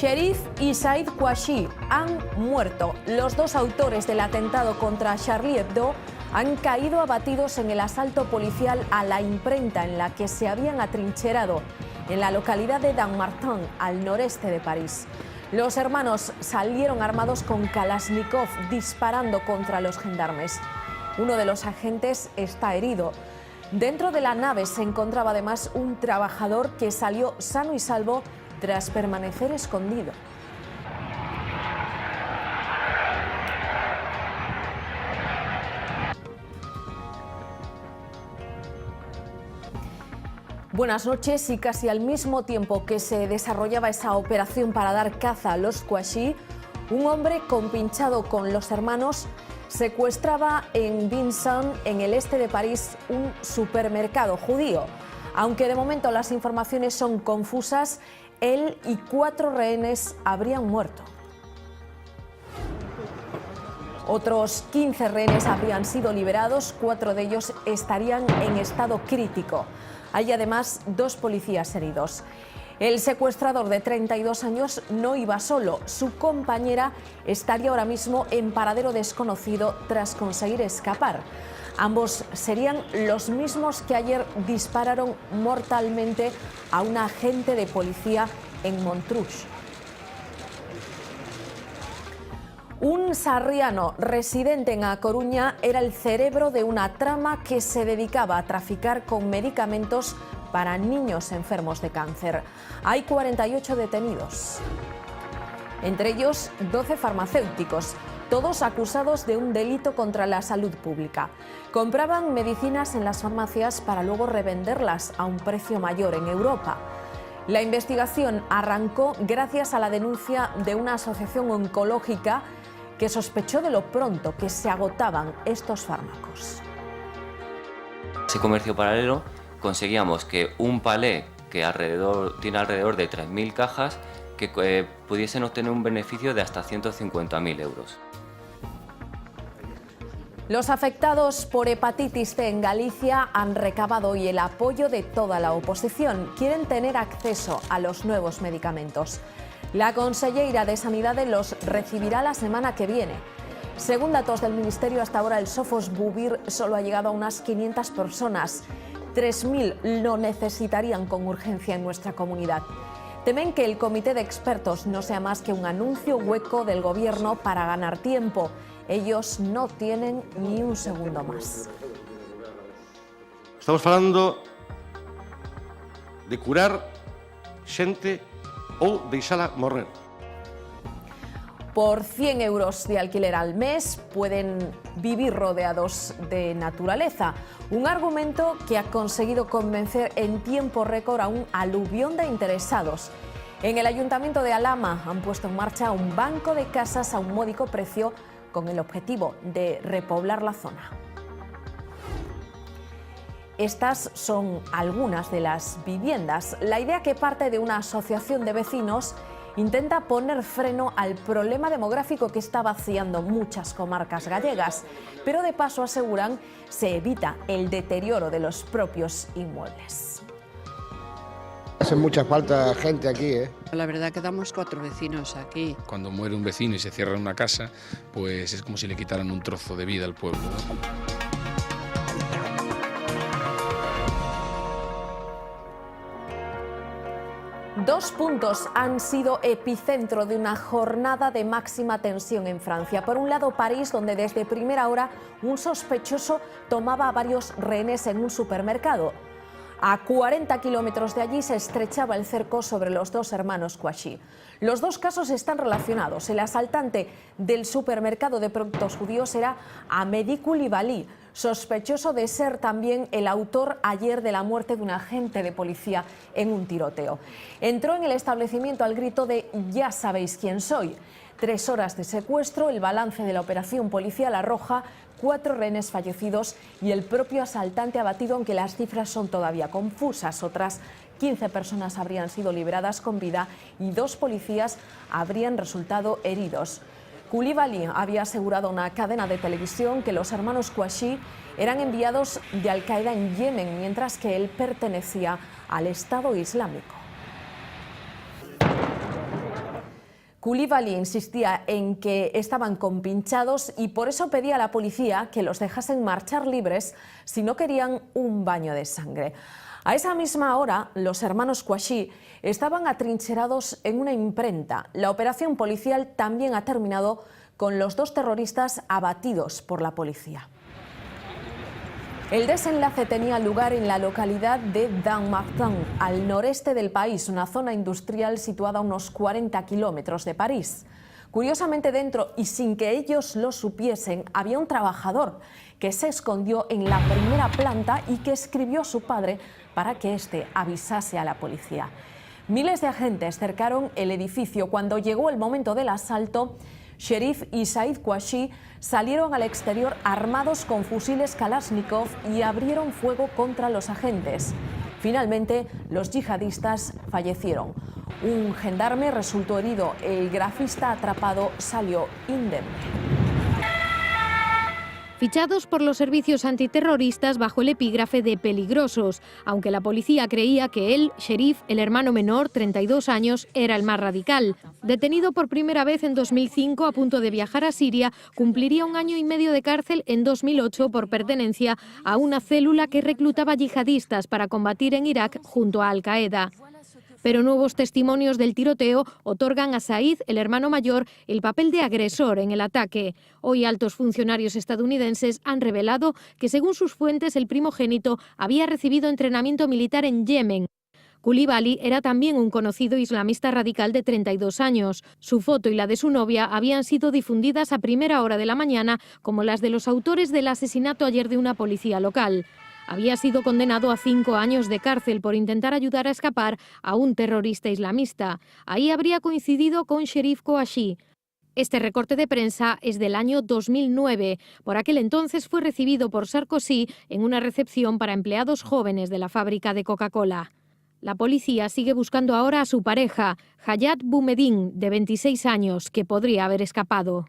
Sherif y Said Kouachi han muerto. Los dos autores del atentado contra Charlie Hebdo han caído abatidos en el asalto policial a la imprenta en la que se habían atrincherado en la localidad de Dammartin, al noreste de París. Los hermanos salieron armados con Kalashnikov disparando contra los gendarmes. Uno de los agentes está herido. Dentro de la nave se encontraba además un trabajador que salió sano y salvo tras permanecer escondido. Buenas noches. Y casi al mismo tiempo que se desarrollaba esa operación para dar caza a los Kouachi, un hombre compinchado con los hermanos secuestraba en Vincennes, en el este de París, un supermercado judío. Aunque de momento las informaciones son confusas, él y 4 rehenes habrían muerto. Otros 15 rehenes habrían sido liberados, 4 de ellos estarían en estado crítico. Hay además 2 policías heridos. El secuestrador de 32 años no iba solo. Su compañera estaría ahora mismo en paradero desconocido tras conseguir escapar. Ambos serían los mismos que ayer dispararon mortalmente a un agente de policía en Montrouge. Un sarriano residente en A Coruña era el cerebro de una trama que se dedicaba a traficar con medicamentos para niños enfermos de cáncer. Hay 48 detenidos, entre ellos 12 farmacéuticos, todos acusados de un delito contra la salud pública. Compraban medicinas en las farmacias para luego revenderlas a un precio mayor en Europa. La investigación arrancó gracias a la denuncia de una asociación oncológica que sospechó de lo pronto que se agotaban estos fármacos. Ese comercio paralelo conseguíamos que un palé que tiene alrededor de 3.000 cajas que pudiesen obtener un beneficio de hasta 150.000 euros. Los afectados por hepatitis C en Galicia han recabado hoy el apoyo de toda la oposición. Quieren tener acceso a los nuevos medicamentos. La conselleira de Sanidade los recibirá la semana que viene. Según datos del Ministerio, hasta ahora el Sofosbuvir solo ha llegado a unas 500 personas. 3.000 lo necesitarían con urgencia en nuestra comunidad. Temen que el comité de expertos no sea más que un anuncio hueco del gobierno para ganar tiempo. Ellos no tienen ni un segundo más. Estamos falando de curar xente ou deixala morrer. Por 100 euros de alquiler al mes pueden vivir rodeados de naturaleza. Un argumento que ha conseguido convencer en tiempo récord a un aluvión de interesados. En el Ayuntamiento de Alhama han puesto en marcha un banco de casas a un módico precio con el objetivo de repoblar la zona. Estas son algunas de las viviendas. La idea, que parte de una asociación de vecinos, intenta poner freno al problema demográfico que está vaciando muchas comarcas gallegas, pero de paso, aseguran, se evita el deterioro de los propios inmuebles. Hace mucha falta gente aquí, ¿eh? La verdad que damos 4 vecinos aquí. Cuando muere un vecino y se cierra una casa, pues es como si le quitaran un trozo de vida al pueblo, ¿no? 2 puntos han sido epicentro de una jornada de máxima tensión en Francia. Por un lado, París, donde desde primera hora un sospechoso tomaba a varios rehenes en un supermercado. A 40 kilómetros de allí se estrechaba el cerco sobre los 2 hermanos Kouachi. Los 2 casos están relacionados. El asaltante del supermercado de productos judíos era Amédi Koulibaly, sospechoso de ser también el autor ayer de la muerte de un agente de policía en un tiroteo. Entró en el establecimiento al grito de «Ya sabéis quién soy». 3 horas de secuestro, el balance de la operación policial arroja 4 rehenes fallecidos y el propio asaltante abatido, aunque las cifras son todavía confusas. Otras 15 personas habrían sido liberadas con vida y 2 policías habrían resultado heridos. Koulibaly había asegurado a una cadena de televisión que los hermanos Kouachi eran enviados de Al-Qaeda en Yemen, mientras que él pertenecía al Estado Islámico. Coulibaly insistía en que estaban compinchados y por eso pedía a la policía que los dejasen marchar libres si no querían un baño de sangre. A esa misma hora, los hermanos Kouachi estaban atrincherados en una imprenta. La operación policial también ha terminado con los 2 terroristas abatidos por la policía. El desenlace tenía lugar en la localidad de Dammartin, al noreste del país, una zona industrial situada a unos 40 kilómetros de París. Curiosamente, dentro, y sin que ellos lo supiesen, había un trabajador que se escondió en la primera planta y que escribió a su padre para que éste avisase a la policía. Miles de agentes cercaron el edificio. Cuando llegó el momento del asalto, Cherif y Said Kouachi salieron al exterior armados con fusiles Kalashnikov y abrieron fuego contra los agentes. Finalmente, los yihadistas fallecieron. Un gendarme resultó herido. El grafista atrapado salió indemne. Fichados por los servicios antiterroristas bajo el epígrafe de peligrosos, aunque la policía creía que él, Cherif, el hermano menor, 32 años, era el más radical. Detenido por primera vez en 2005 a punto de viajar a Siria, cumpliría 1 año y medio de cárcel en 2008 por pertenencia a una célula que reclutaba yihadistas para combatir en Irak junto a Al-Qaeda. Pero nuevos testimonios del tiroteo otorgan a Said, el hermano mayor, el papel de agresor en el ataque. Hoy altos funcionarios estadounidenses han revelado que, según sus fuentes, el primogénito había recibido entrenamiento militar en Yemen. Coulibaly era también un conocido islamista radical de 32 años. Su foto y la de su novia habían sido difundidas a primera hora de la mañana, como las de los autores del asesinato ayer de una policía local. Había sido condenado a 5 años de cárcel por intentar ayudar a escapar a un terrorista islamista. Ahí habría coincidido con Cherif Kouachi. Este recorte de prensa es del año 2009. Por aquel entonces fue recibido por Sarkozy en una recepción para empleados jóvenes de la fábrica de Coca-Cola. La policía sigue buscando ahora a su pareja, Hayat Boumediene, de 26 años, que podría haber escapado.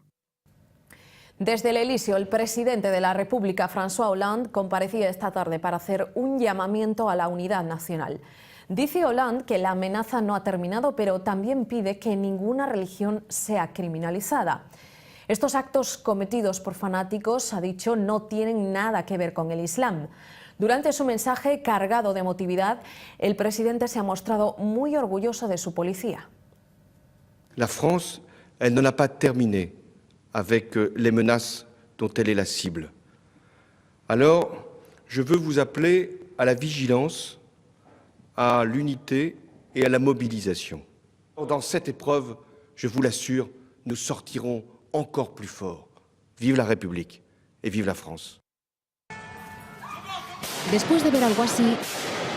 Desde el Elíseo, el presidente de la República, François Hollande, comparecía esta tarde para hacer un llamamiento a la unidad nacional. Dice Hollande que la amenaza no ha terminado, pero también pide que ninguna religión sea criminalizada. Estos actos cometidos por fanáticos, ha dicho, no tienen nada que ver con el Islam. Durante su mensaje cargado de emotividad, el presidente se ha mostrado muy orgulloso de su policía. La France, elle n'en a pas terminé avec les menaces dont elle est la cible. Alors, je veux vous appeler à la vigilance, à l'unité et à la mobilisation. Dans cette épreuve, je vous l'assure, nous sortirons encore plus forts. Vive la République et vive la France. Después de ver algo así,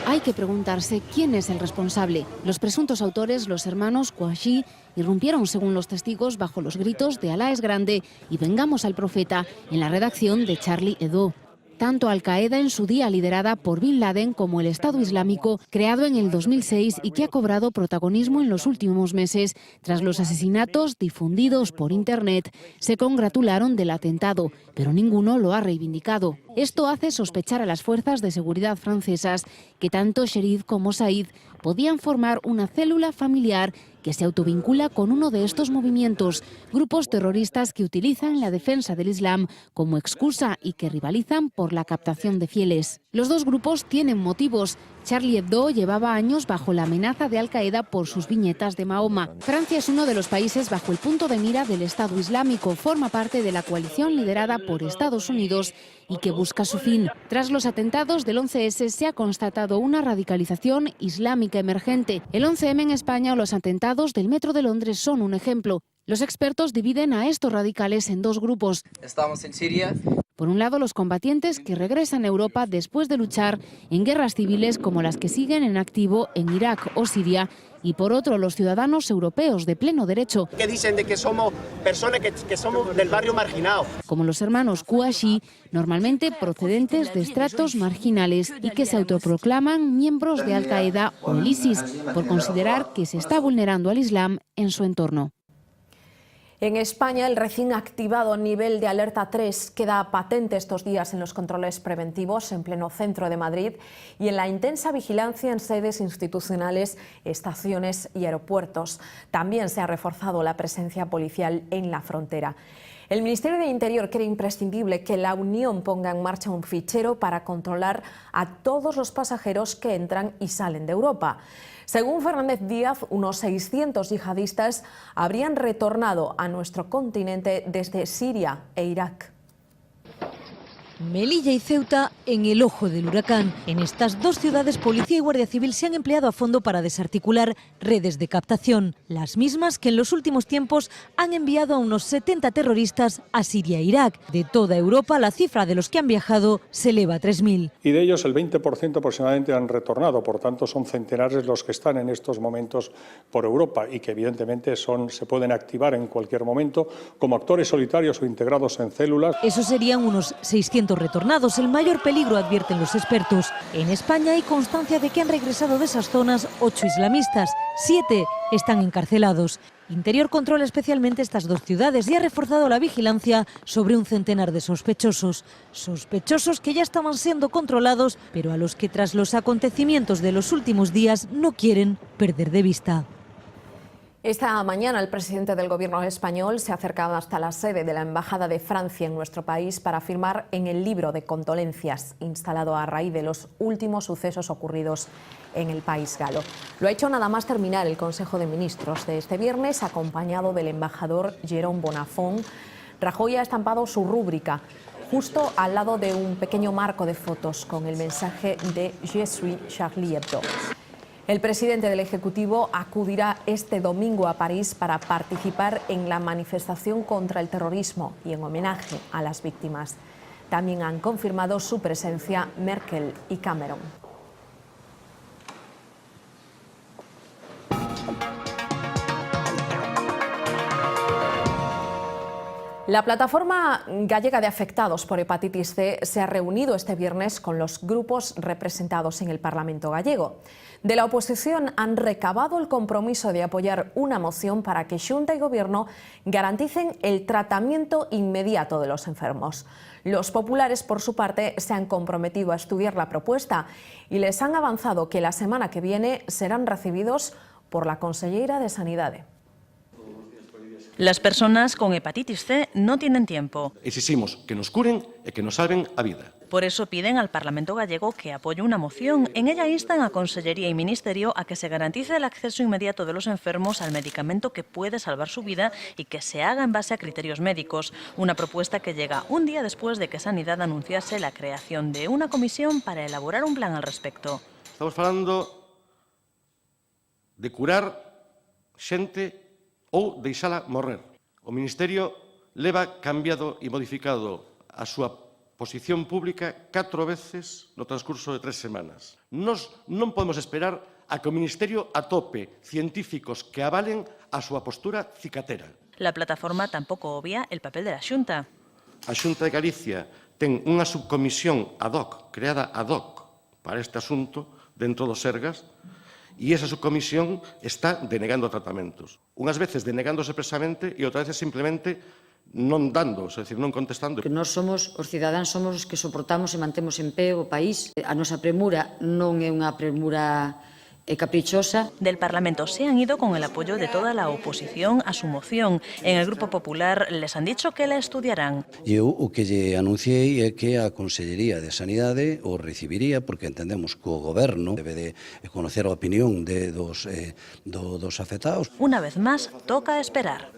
hay que preguntarse quién es el responsable. Los presuntos autores, los hermanos Kouachi, irrumpieron, según los testigos, bajo los gritos de Alá es grande y vengamos al profeta en la redacción de Charlie Hebdo. Tanto Al-Qaeda, en su día liderada por Bin Laden, como el Estado Islámico, creado en el 2006 y que ha cobrado protagonismo en los últimos meses tras los asesinatos difundidos por Internet, se congratularon del atentado, pero ninguno lo ha reivindicado. Esto hace sospechar a las fuerzas de seguridad francesas que tanto Cherif como Said podían formar una célula familiar que se autovincula con uno de estos movimientos, grupos terroristas que utilizan la defensa del Islam como excusa y que rivalizan por la captación de fieles. Los dos grupos tienen motivos. Charlie Hebdo llevaba años bajo la amenaza de Al-Qaeda por sus viñetas de Mahoma. Francia es uno de los países bajo el punto de mira del Estado Islámico. Forma parte de la coalición liderada por Estados Unidos y que busca su fin. Tras los atentados del 11S se ha constatado una radicalización islámica emergente. El 11M en España o los atentados del Metro de Londres son un ejemplo. Los expertos dividen a estos radicales en dos grupos. Estamos en Siria. Por un lado, los combatientes que regresan a Europa después de luchar en guerras civiles como las que siguen en activo en Irak o Siria, y por otro, los ciudadanos europeos de pleno derecho. Que dicen de que somos personas que somos del barrio marginado. Como los hermanos Kouachi, normalmente procedentes de estratos marginales y que se autoproclaman miembros de Al-Qaeda o el ISIS por considerar que se está vulnerando al Islam en su entorno. En España, el recién activado nivel de alerta 3 queda patente estos días en los controles preventivos en pleno centro de Madrid y en la intensa vigilancia en sedes institucionales, estaciones y aeropuertos. También se ha reforzado la presencia policial en la frontera. El Ministerio de Interior cree imprescindible que la Unión ponga en marcha un fichero para controlar a todos los pasajeros que entran y salen de Europa. Según Fernández Díaz, unos 600 yihadistas habrían retornado a nuestro continente desde Siria e Irak. Melilla y Ceuta en el ojo del huracán. En estas dos ciudades, Policía y Guardia Civil se han empleado a fondo para desarticular redes de captación, las mismas que en los últimos tiempos han enviado a unos 70 terroristas a Siria e Irak. De toda Europa, la cifra de los que han viajado se eleva a 3.000. Y de ellos el 20% aproximadamente han retornado, por tanto son centenares los que están en estos momentos por Europa y que evidentemente se pueden activar en cualquier momento como actores solitarios o integrados en células. Eso serían unos 600 retornados, el mayor peligro, advierten los expertos. En España hay constancia de que han regresado de esas zonas 8 islamistas, 7 están encarcelados. Interior controla especialmente estas dos ciudades y ha reforzado la vigilancia sobre un centenar de sospechosos. Sospechosos que ya estaban siendo controlados, pero a los que tras los acontecimientos de los últimos días no quieren perder de vista. Esta mañana el presidente del Gobierno español se ha acercado hasta la sede de la Embajada de Francia en nuestro país para firmar en el libro de condolencias instalado a raíz de los últimos sucesos ocurridos en el país galo. Lo ha hecho nada más terminar el Consejo de Ministros de este viernes, acompañado del embajador Jérôme Bonafont. Rajoy ha estampado su rúbrica justo al lado de un pequeño marco de fotos con el mensaje de Je suis Charlie Hebdo. El presidente del Ejecutivo acudirá este domingo a París para participar en la manifestación contra el terrorismo y en homenaje a las víctimas. También han confirmado su presencia Merkel y Cameron. La plataforma gallega de afectados por hepatitis C se ha reunido este viernes con los grupos representados en el Parlamento gallego. De la oposición han recabado el compromiso de apoyar una moción para que Xunta y Gobierno garanticen el tratamiento inmediato de los enfermos. Los populares, por su parte, se han comprometido a estudiar la propuesta y les han avanzado que la semana que viene serán recibidos por la conselleira de Sanidade. Las personas con hepatitis C no tienen tiempo. Exigimos que nos curen e que nos salven a vida. Por eso piden al Parlamento gallego que apoye una moción. En ella instan a Consellería y Ministerio a que se garantice el acceso inmediato de los enfermos al medicamento que puede salvar su vida y que se haga en base a criterios médicos. Una propuesta que llega un día después de que Sanidad anunciase la creación de una comisión para elaborar un plan al respecto. Estamos falando de curar xente ou deixala morrer. O Ministerio leva cambiado e modificado a súa posición pública 4 veces no transcurso de 3 semanas. Nós non podemos esperar a que o Ministerio atope científicos que avalen a súa postura cicatera. La plataforma tampouco obvia el papel de la Xunta. A Xunta de Galicia ten unha subcomisión ad hoc, creada ad hoc para este asunto dentro dos Sergas, e esa subcomisión está denegando tratamentos. Unhas veces denegándose expresamente e outras veces simplemente non dando, é dicir, non contestando. Que nós somos, os cidadáns, somos os que soportamos e mantemos en pé o país. A nosa premura non é unha premura caprichosa. Del Parlamento se han ido con el apoyo de toda la oposición a su moción. En el Grupo Popular les han dicho que la estudiarán. Eu o que lle anunciei é que a Consellería de Sanidade o recibiría porque entendemos que o Goberno debe de conocer a opinión dos afectados. Una vez más, toca esperar.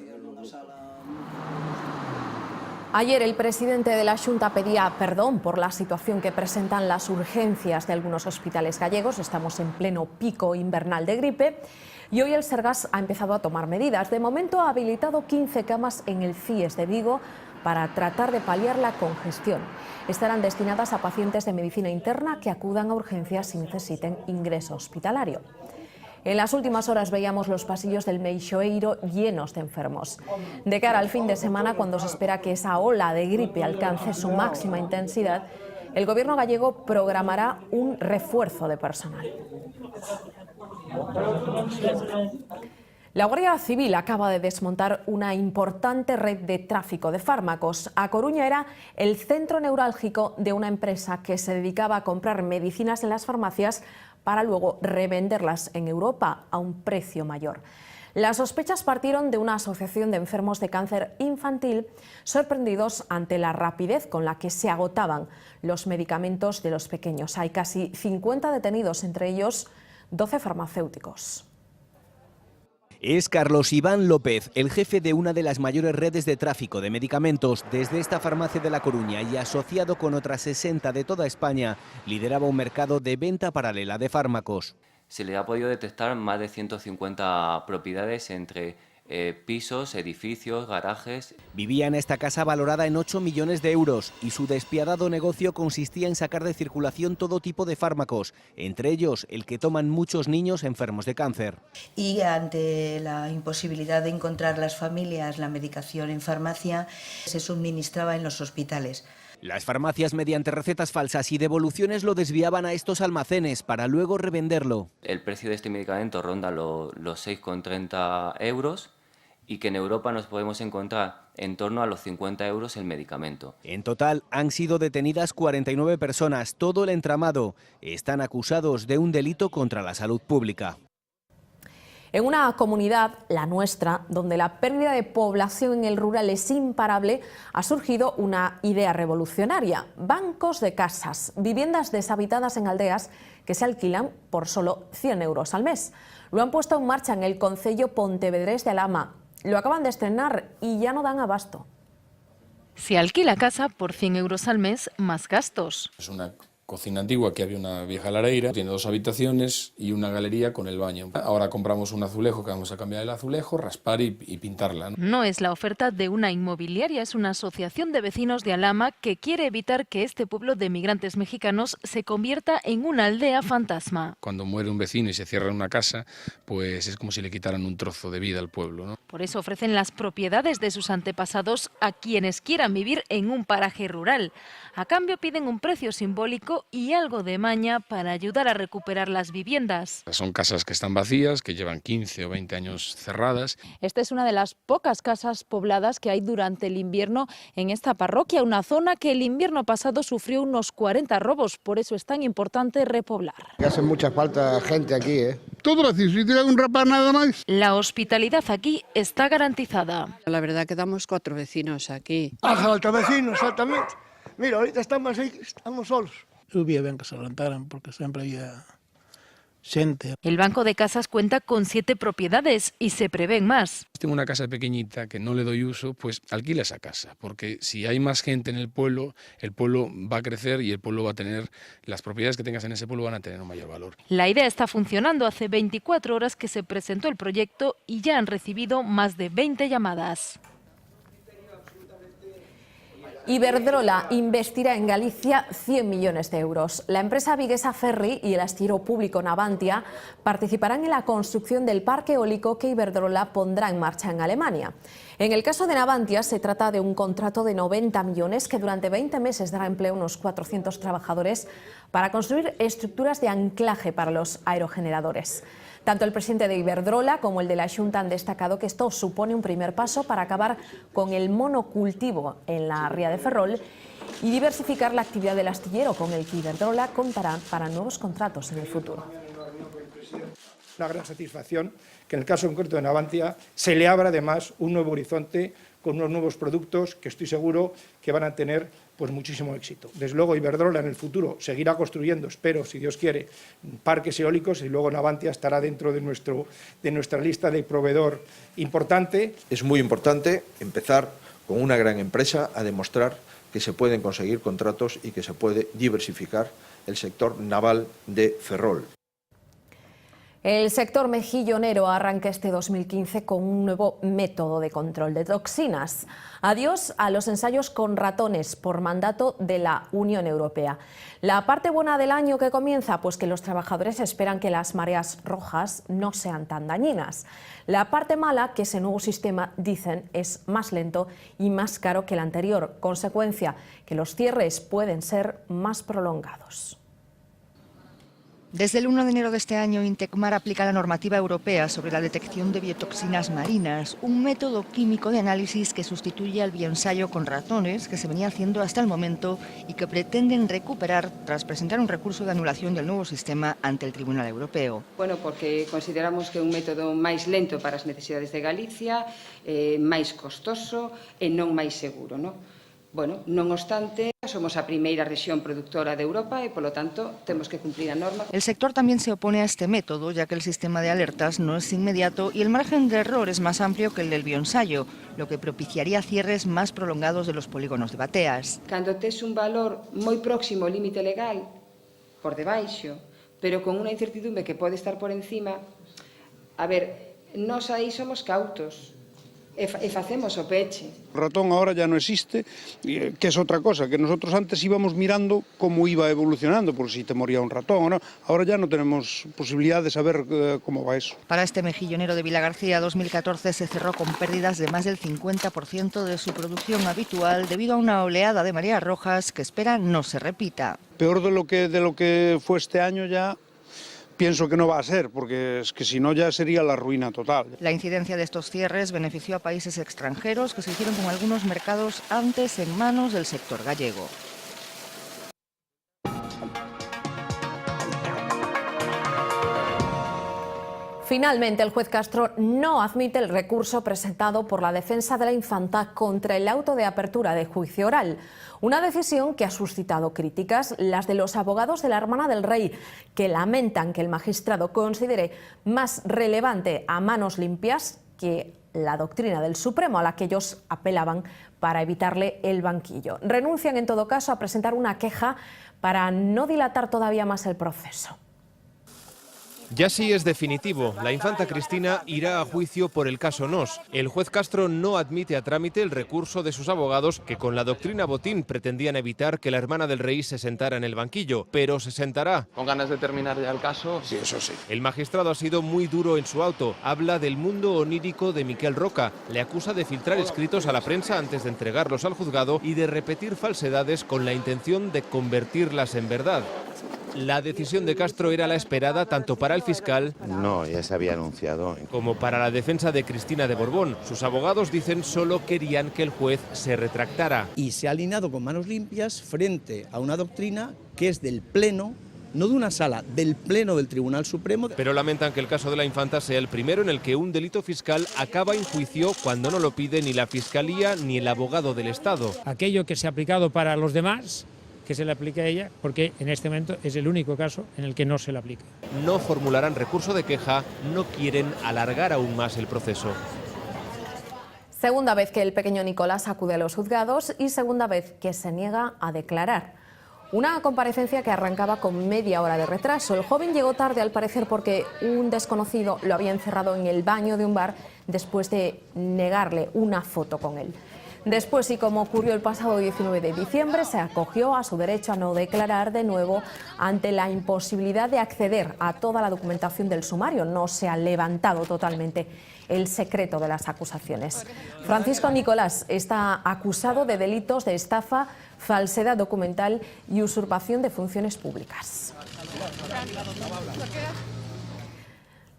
Ayer el presidente de la Xunta pedía perdón por la situación que presentan las urgencias de algunos hospitales gallegos. Estamos en pleno pico invernal de gripe y hoy el Sergas ha empezado a tomar medidas. De momento ha habilitado 15 camas en el CIES de Vigo para tratar de paliar la congestión. Estarán destinadas a pacientes de medicina interna que acudan a urgencias y necesiten ingreso hospitalario. En las últimas horas veíamos los pasillos del Meixoeiro llenos de enfermos. De cara al fin de semana, cuando se espera que esa ola de gripe alcance su máxima intensidad, el Gobierno gallego programará un refuerzo de personal. La Guardia Civil acaba de desmontar una importante red de tráfico de fármacos. A Coruña era el centro neurálgico de una empresa que se dedicaba a comprar medicinas en las farmacias para luego revenderlas en Europa a un precio mayor. Las sospechas partieron de una asociación de enfermos de cáncer infantil sorprendidos ante la rapidez con la que se agotaban los medicamentos de los pequeños. Hay casi 50 detenidos, entre ellos 12 farmacéuticos. Es Carlos Iván López, el jefe de una de las mayores redes de tráfico de medicamentos. Desde esta farmacia de La Coruña y asociado con otras 60 de toda España, lideraba un mercado de venta paralela de fármacos. Se le ha podido detectar más de 150 propiedades entre pisos, edificios, garajes. Vivía en esta casa valorada en 8 millones de euros y su despiadado negocio consistía en sacar de circulación todo tipo de fármacos, entre ellos el que toman muchos niños enfermos de cáncer. Y ante la imposibilidad de encontrar las familias la medicación en farmacia, se suministraba en los hospitales. Las farmacias, mediante recetas falsas y devoluciones, lo desviaban a estos almacenes para luego revenderlo. El precio de este medicamento ronda los 6,30 euros y que en Europa nos podemos encontrar en torno a los 50 euros el medicamento. En total han sido detenidas 49 personas, todo el entramado. Están acusados de un delito contra la salud pública. En una comunidad, la nuestra, donde la pérdida de población en el rural es imparable, ha surgido una idea revolucionaria: bancos de casas, viviendas deshabitadas en aldeas que se alquilan por solo 100 euros al mes. Lo han puesto en marcha en el concello pontevedrés de Alhama. Lo acaban de estrenar y ya no dan abasto. Se alquila casa por 100 euros al mes más gastos. Es una cocina antigua que había una vieja lareira, tiene 2 habitaciones y una galería con el baño. Ahora compramos un azulejo que vamos a cambiar el azulejo, raspar y pintarla. No es la oferta de una inmobiliaria, es una asociación de vecinos de Alhama que quiere evitar que este pueblo de migrantes mexicanos se convierta en una aldea fantasma. Cuando muere un vecino y se cierra una casa, pues es como si le quitaran un trozo de vida al pueblo, ¿no? Por eso ofrecen las propiedades de sus antepasados a quienes quieran vivir en un paraje rural. A cambio piden un precio simbólico y algo de maña para ayudar a recuperar las viviendas. Son casas que están vacías, que llevan 15 o 20 años cerradas. Esta es una de las pocas casas pobladas que hay durante el invierno en esta parroquia, una zona que el invierno pasado sufrió unos 40 robos, por eso es tan importante repoblar. Hace mucha falta gente aquí, ¿eh? Todo gratis, si tiene un rapaz nada más. La hospitalidad aquí está garantizada. La verdad que damos 4 vecinos aquí. Falta vecinos, exactamente. Mira, ahorita estamos ahí, estamos solos. Subía ben que se rentaran porque sempre había xente. El Banco de Casas cuenta con 7 propiedades y se prevén más. Tengo una casa pequeñita que no le doy uso, pues alquila esa casa, porque si hay más gente en el pueblo va a crecer y el pueblo va a tener, las propiedades que tengas en ese pueblo van a tener un mayor valor. La idea está funcionando. Hace 24 horas que se presentó el proyecto y ya han recibido más de 20 llamadas. Iberdrola investirá en Galicia 100 millones de euros. La empresa viguesa Ferri y el astillero público Navantia participarán en la construcción del parque eólico que Iberdrola pondrá en marcha en Alemania. En el caso de Navantia se trata de un contrato de 90 millones que durante 20 meses dará empleo a unos 400 trabajadores para construir estructuras de anclaje para los aerogeneradores. Tanto el presidente de Iberdrola como el de la Xunta han destacado que esto supone un primer paso para acabar con el monocultivo en la ría de Ferrol y diversificar la actividad del astillero, con el que Iberdrola contará para nuevos contratos en el futuro. Una gran satisfacción que en el caso concreto de Navantia se le abra además un nuevo horizonte con unos nuevos productos que estoy seguro que van a tener pues muchísimo éxito. Desde luego Iberdrola en el futuro seguirá construyendo, espero, si Dios quiere, parques eólicos y luego Navantia estará dentro de nuestra lista de proveedor importante. Es muy importante empezar con una gran empresa a demostrar que se pueden conseguir contratos y que se puede diversificar el sector naval de Ferrol. El sector mejillonero arranca este 2015 con un nuevo método de control de toxinas. Adiós a los ensayos con ratones por mandato de la Unión Europea. La parte buena del año que comienza, pues que los trabajadores esperan que las mareas rojas no sean tan dañinas. La parte mala, que ese nuevo sistema, dicen, es más lento y más caro que el anterior, consecuencia que los cierres pueden ser más prolongados. Desde el 1 de enero de este año, Intecmar aplica la normativa europea sobre la detección de biotoxinas marinas, un método químico de análisis que sustituye al bioensayo con ratones que se venía haciendo hasta el momento y que pretenden recuperar tras presentar un recurso de anulación del nuevo sistema ante el Tribunal Europeo. Bueno, porque consideramos que é un método máis lento para as necesidades de Galicia, máis costoso e non máis seguro, non? Bueno, non obstante, somos a primeira rexión productora de Europa e, polo tanto, temos que cumplir a norma. El sector también se opone a este método, ya que el sistema de alertas no es inmediato y el margen de error es más amplio que el del bioensayo, lo que propiciaría cierres más prolongados de los polígonos de bateas. Cando tes un valor moi próximo ao límite legal, por debaixo, pero con unha incertidumbre que pode estar por encima, a ver, nós aí somos cautos. E facemos o peche. El ratón ahora ya no existe, que es otra cosa, que nosotros antes íbamos mirando cómo iba evolucionando, por si te moría un ratón o no. Ahora ya no tenemos posibilidad de saber cómo va eso. Para este mejillonero de Vilagarcía, 2014 se cerró con pérdidas de más del 50% de su producción habitual debido a una oleada de mareas rojas que espera no se repita. Peor de lo que fue este año ya. Pienso que no va a ser, porque es que si no ya sería la ruina total. La incidencia de estos cierres benefició a países extranjeros que se hicieron con algunos mercados antes en manos del sector gallego. Finalmente, el juez Castro no admite el recurso presentado por la defensa de la infanta contra el auto de apertura de juicio oral. Una decisión que ha suscitado críticas, las de los abogados de la hermana del rey, que lamentan que el magistrado considere más relevante a manos limpias que la doctrina del Supremo a la que ellos apelaban para evitarle el banquillo. Renuncian en todo caso a presentar una queja para no dilatar todavía más el proceso. Ya sí es definitivo, la infanta Cristina irá a juicio por el caso Nos. El juez Castro no admite a trámite el recurso de sus abogados que con la doctrina Botín pretendían evitar que la hermana del rey se sentara en el banquillo, pero se sentará. ¿Con ganas de terminar ya el caso? Sí, eso sí. El magistrado ha sido muy duro en su auto, habla del mundo onírico de Miquel Roca, le acusa de filtrar escritos a la prensa antes de entregarlos al juzgado y de repetir falsedades con la intención de convertirlas en verdad. La decisión de Castro era la esperada tanto para el fiscal no, ya se había anunciado como para la defensa de Cristina de Borbón. Sus abogados dicen solo querían que el juez se retractara. Y se ha alineado con manos limpias frente a una doctrina que es del Pleno, no de una sala, del Pleno del Tribunal Supremo. Pero lamentan que el caso de la infanta sea el primero en el que un delito fiscal acaba en juicio cuando no lo pide ni la Fiscalía ni el abogado del Estado. Aquello que se ha aplicado para los demás, que se le aplique a ella, porque en este momento es el único caso en el que no se le aplica. No formularán recurso de queja, no quieren alargar aún más el proceso. Segunda vez que el pequeño Nicolás acude a los juzgados y segunda vez que se niega a declarar. Una comparecencia que arrancaba con media hora de retraso. El joven llegó tarde al parecer porque un desconocido lo había encerrado en el baño de un bar después de negarle una foto con él. Después, y como ocurrió el pasado 19 de diciembre, se acogió a su derecho a no declarar de nuevo ante la imposibilidad de acceder a toda la documentación del sumario. No se ha levantado totalmente el secreto de las acusaciones. Francisco Nicolás está acusado de delitos de estafa, falsedad documental y usurpación de funciones públicas.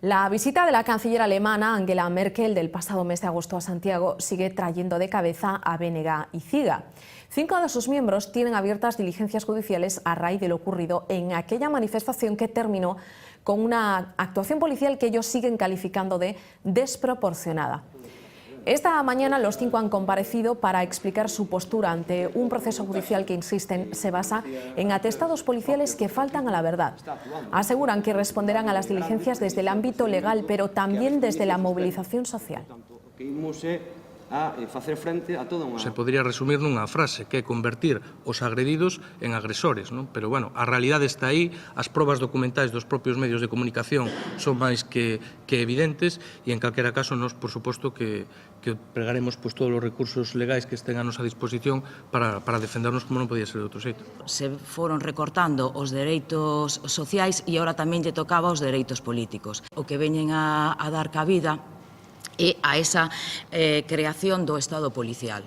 La visita de la canciller alemana Angela Merkel del pasado mes de agosto a Santiago sigue trayendo de cabeza a BNG y CIGA. 5 de sus miembros tienen abiertas diligencias judiciales a raíz de lo ocurrido en aquella manifestación que terminó con una actuación policial que ellos siguen calificando de desproporcionada. Esta mañana los 5 han comparecido para explicar su postura ante un proceso judicial que, insisten, se basa en atestados policiales que faltan a la verdad. Aseguran que responderán a las diligencias desde el ámbito legal, pero también desde la movilización social. a facer frente a toda unha... Se podría resumir nunha frase, que é convertir os agredidos en agresores, non? Pero, bueno, a realidade está aí, as probas documentais dos propios medios de comunicación son máis que evidentes e, en calquera caso, nós, por suposto, que pregaremos pues, todos os recursos legais que estén a nosa disposición para defendernos como non podía ser de outro xeito. Se foron recortando os dereitos sociais e agora tamén lle tocaba os dereitos políticos. O que veñen a dar cabida e a esa creación do Estado policial.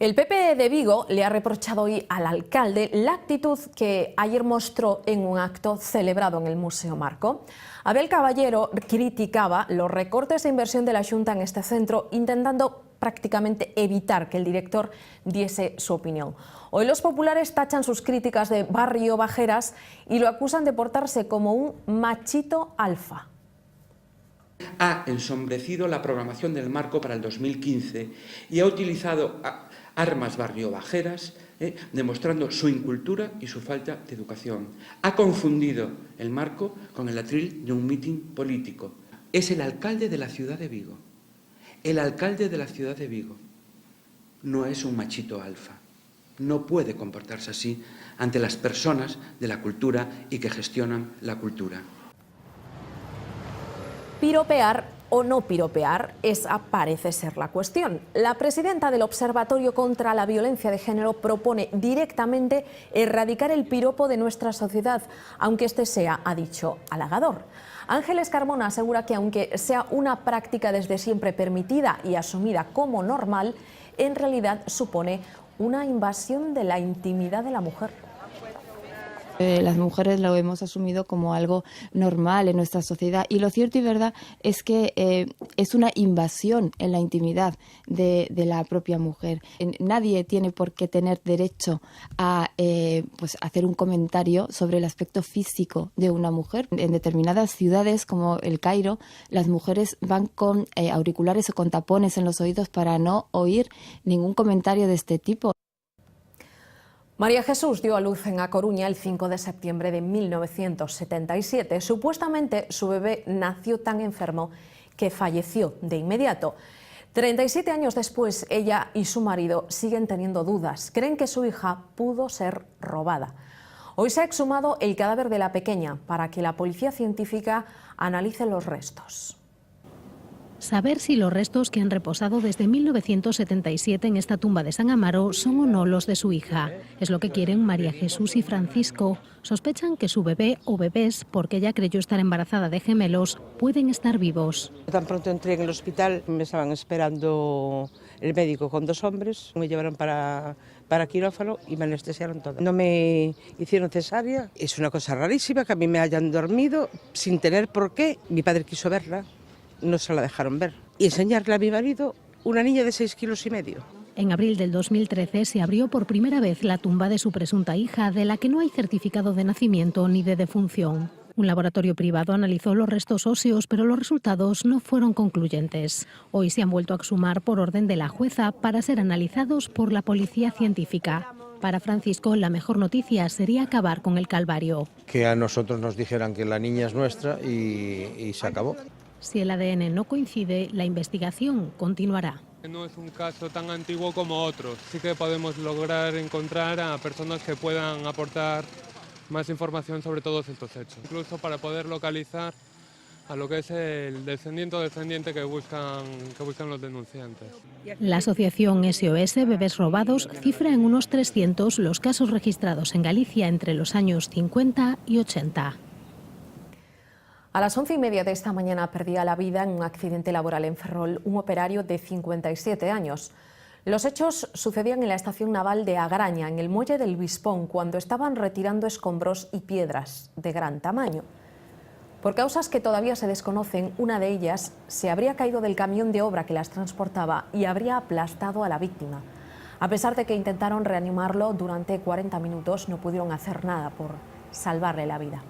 El PP de Vigo le ha reprochado hoy al alcalde la actitud que ayer mostró en un acto celebrado en el Museo Marco. Abel Caballero criticaba los recortes de inversión de la Xunta en este centro, intentando prácticamente evitar que el director diese su opinión. Hoy los populares tachan sus críticas de barrio bajeras y lo acusan de portarse como un machito alfa. Ha ensombrecido la programación del Marco para el 2015 y ha utilizado armas barriobajeras, demostrando su incultura y su falta de educación. Ha confundido el Marco con el atril de un mitin político. Es el alcalde de la ciudad de Vigo. El alcalde de la ciudad de Vigo no es un machito alfa. No puede comportarse así ante las personas de la cultura y que gestionan la cultura. Piropear o no piropear, esa parece ser la cuestión. La presidenta del Observatorio contra la Violencia de Género propone directamente erradicar el piropo de nuestra sociedad, aunque este sea, ha dicho, halagador. Ángeles Carmona asegura que aunque sea una práctica desde siempre permitida y asumida como normal, en realidad supone una invasión de la intimidad de la mujer. Las mujeres lo hemos asumido como algo normal en nuestra sociedad y lo cierto y verdad es que es una invasión en la intimidad de la propia mujer. Nadie tiene por qué tener derecho a hacer un comentario sobre el aspecto físico de una mujer. En determinadas ciudades como el Cairo, las mujeres van con auriculares o con tapones en los oídos para no oír ningún comentario de este tipo. María Jesús dio a luz en A Coruña el 5 de septiembre de 1977. Supuestamente su bebé nació tan enfermo que falleció de inmediato. 37 años después, ella y su marido siguen teniendo dudas. Creen que su hija pudo ser robada. Hoy se ha exhumado el cadáver de la pequeña para que la policía científica analice los restos. Saber si los restos que han reposado desde 1977 en esta tumba de San Amaro son o no los de su hija. Es lo que quieren María Jesús y Francisco. Sospechan que su bebé o bebés, porque ella creyó estar embarazada de gemelos, pueden estar vivos. Tan pronto entré en el hospital, me estaban esperando el médico con 2 hombres. Me llevaron para quirófano y me anestesiaron todo. No me hicieron cesárea. Es una cosa rarísima que a mí me hayan dormido sin tener por qué. Mi padre quiso verla. No se la dejaron ver. Y enseñarle a mi marido una niña de 6,5 kilos. En abril del 2013 se abrió por primera vez la tumba de su presunta hija, de la que no hay certificado de nacimiento ni de defunción. Un laboratorio privado analizó los restos óseos, pero los resultados no fueron concluyentes. Hoy se han vuelto a exhumar por orden de la jueza para ser analizados por la policía científica. Para Francisco, la mejor noticia sería acabar con el calvario. Que a nosotros nos dijeran que la niña es nuestra y se acabó. Si el ADN no coincide, la investigación continuará. No es un caso tan antiguo como otros. Sí que podemos lograr encontrar a personas que puedan aportar más información sobre todos estos hechos. Incluso para poder localizar a lo que es el descendiente o descendiente que buscan los denunciantes. La asociación SOS Bebés Robados cifra en unos 300 los casos registrados en Galicia entre los años 50 y 80. A las 11:30 de esta mañana perdía la vida en un accidente laboral en Ferrol un operario de 57 años. Los hechos sucedían en la estación naval de Agraña, en el muelle del Bispón, cuando estaban retirando escombros y piedras de gran tamaño. Por causas que todavía se desconocen, una de ellas se habría caído del camión de obra que las transportaba y habría aplastado a la víctima. A pesar de que intentaron reanimarlo durante 40 minutos, no pudieron hacer nada por salvarle la vida.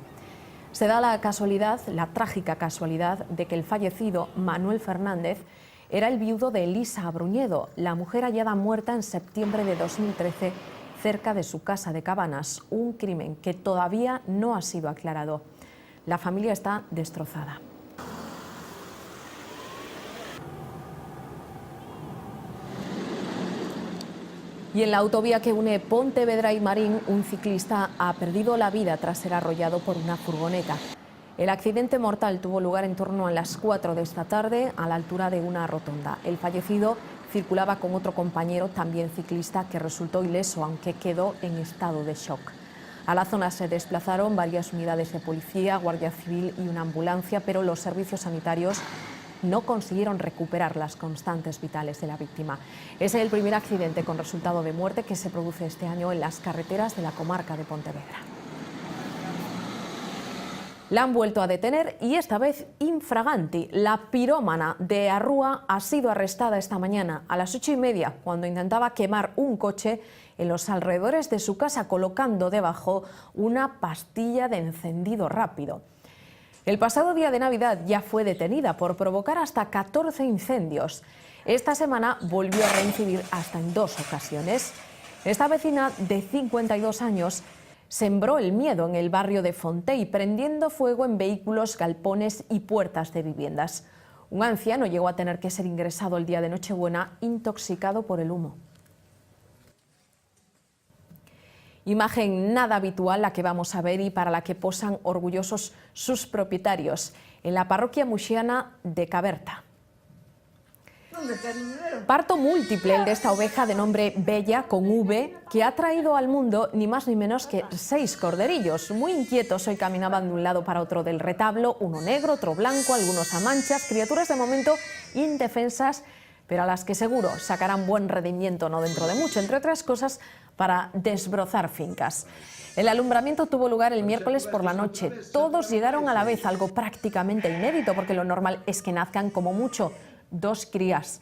Se da la casualidad, la trágica casualidad, de que el fallecido Manuel Fernández era el viudo de Elisa Bruñedo, la mujer hallada muerta en septiembre de 2013 cerca de su casa de Cabanas, un crimen que todavía no ha sido aclarado. La familia está destrozada. Y en la autovía que une Pontevedra y Marín, un ciclista ha perdido la vida tras ser arrollado por una furgoneta. El accidente mortal tuvo lugar en torno a las 4 de esta tarde, a la altura de una rotonda. El fallecido circulaba con otro compañero, también ciclista, que resultó ileso, aunque quedó en estado de shock. A la zona se desplazaron varias unidades de policía, Guardia Civil y una ambulancia, pero los servicios sanitarios no consiguieron recuperar las constantes vitales de la víctima. Es el primer accidente con resultado de muerte que se produce este año en las carreteras de la comarca de Pontevedra. La han vuelto a detener y esta vez infraganti. La pirómana de Arrúa ha sido arrestada esta mañana a las 8:30 cuando intentaba quemar un coche en los alrededores de su casa colocando debajo una pastilla de encendido rápido. El pasado día de Navidad ya fue detenida por provocar hasta 14 incendios. Esta semana volvió a reincidir hasta en 2 ocasiones. Esta vecina de 52 años sembró el miedo en el barrio de Fontei, prendiendo fuego en vehículos, galpones y puertas de viviendas. Un anciano llegó a tener que ser ingresado el día de Nochebuena intoxicado por el humo. Imagen nada habitual la que vamos a ver y para la que posan orgullosos sus propietarios en la parroquia muxiana de Caberta. Parto múltiple el de esta oveja de nombre Bella, con V, que ha traído al mundo ni más ni menos que 6 corderillos. Muy inquietos hoy caminaban de un lado para otro del retablo, uno negro, otro blanco, algunos a manchas, criaturas de momento indefensas, pero a las que seguro sacarán buen rendimiento no dentro de mucho, entre otras cosas para desbrozar fincas. El alumbramiento tuvo lugar el miércoles por la noche. Todos llegaron a la vez, algo prácticamente inédito, porque lo normal es que nazcan como mucho 2 crías.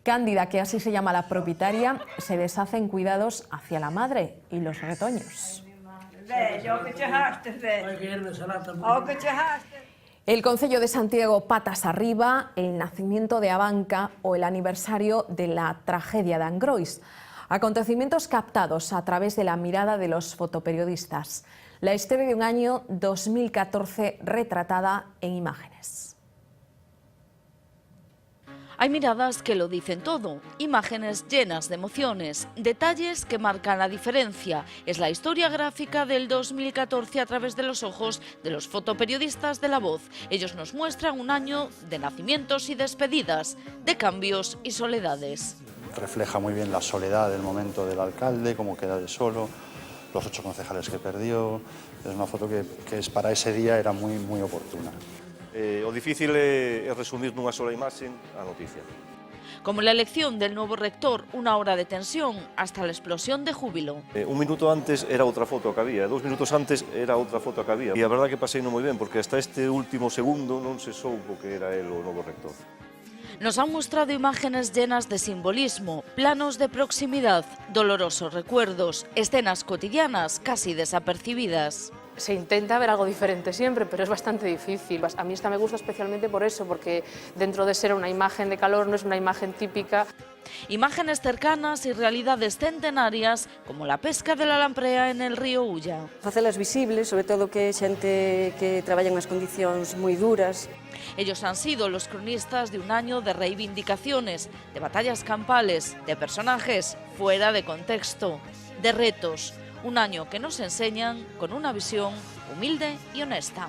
Cándida, que así se llama la propietaria, se deshace en cuidados hacia la madre y los retoños. El Concello de Santiago patas arriba, el nacimiento de Abanca o el aniversario de la tragedia de Angrois. Acontecimientos captados a través de la mirada de los fotoperiodistas. La historia de un año 2014 retratada en imágenes. Hay miradas que lo dicen todo, imágenes llenas de emociones, detalles que marcan la diferencia. Es la historia gráfica del 2014 a través de los ojos de los fotoperiodistas de La Voz. Ellos nos muestran un año de nacimientos y despedidas, de cambios y soledades. Refleja muy bien la soledad del momento del alcalde, cómo queda de solo, los 8 concejales que perdió. Es una foto que para ese día era muy oportuna. O difícil é resumir nunha sola imaxe a noticia. Como la elección del nuevo rector, una hora de tensión hasta la explosión de júbilo. Un minuto antes era outra foto que había, 2 minutos antes era outra foto que había. E a verdade que pasei non moi ben, porque hasta este último segundo non se soubo que era el o novo rector. Nos han mostrado imágenes llenas de simbolismo, planos de proximidad, dolorosos recuerdos, escenas cotidianas casi desapercibidas. Se intenta ver algo diferente siempre, pero es bastante difícil. A mí esta me gusta especialmente por eso, porque dentro de ser una imagen de calor no es una imagen típica. Imágenes cercanas y realidades centenarias, como la pesca de la lamprea en el río Ulla. Facelas visibles, sobre todo que xente que traballa en unas condicións moi duras. Ellos han sido los cronistas de un año de reivindicaciones, de batallas campales, de personajes fuera de contexto, de retos. Un año que nos enseñan con una visión humilde y honesta.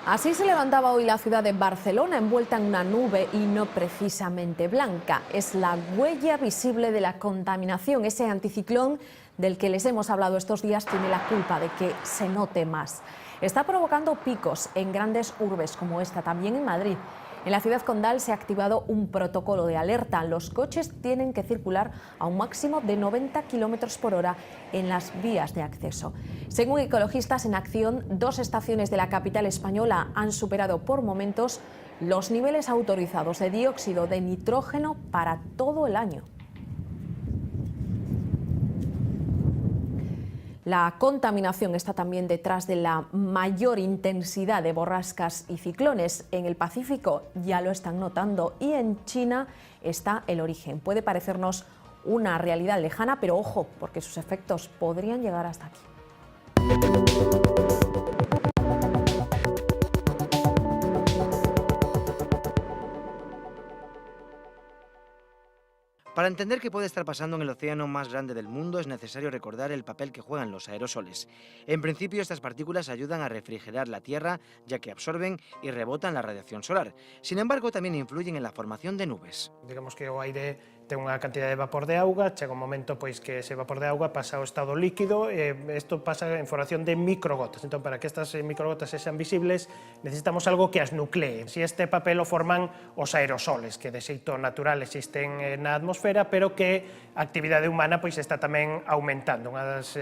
Así se levantaba hoy la ciudad de Barcelona, envuelta en una nube y no precisamente blanca. Es la huella visible de la contaminación. Ese anticiclón del que les hemos hablado estos días tiene la culpa de que se note más. Está provocando picos en grandes urbes como esta, también en Madrid. En la ciudad condal se ha activado un protocolo de alerta. Los coches tienen que circular a un máximo de 90 km/h en las vías de acceso. Según Ecologistas en Acción, 2 estaciones de la capital española han superado por momentos los niveles autorizados de dióxido de nitrógeno para todo el año. La contaminación está también detrás de la mayor intensidad de borrascas y ciclones. En el Pacífico ya lo están notando y en China está el origen. Puede parecernos una realidad lejana, pero ojo, porque sus efectos podrían llegar hasta aquí. Para entender qué puede estar pasando en el océano más grande del mundo es necesario recordar el papel que juegan los aerosoles. En principio, estas partículas ayudan a refrigerar la Tierra, ya que absorben y rebotan la radiación solar. Sin embargo, también influyen en la formación de nubes. Digamos que o aire ten unha cantidad de vapor de auga, chega un momento pois que ese vapor de auga pasa ao estado líquido, isto pasa en formación de microgotas. Entón, para que estas microgotas sexan visibles, necesitamos algo que as nuclee. Si este papel o forman os aerosoles, que de xeito natural existen na atmosfera, pero que a actividade humana pois está tamén aumentando. Unha das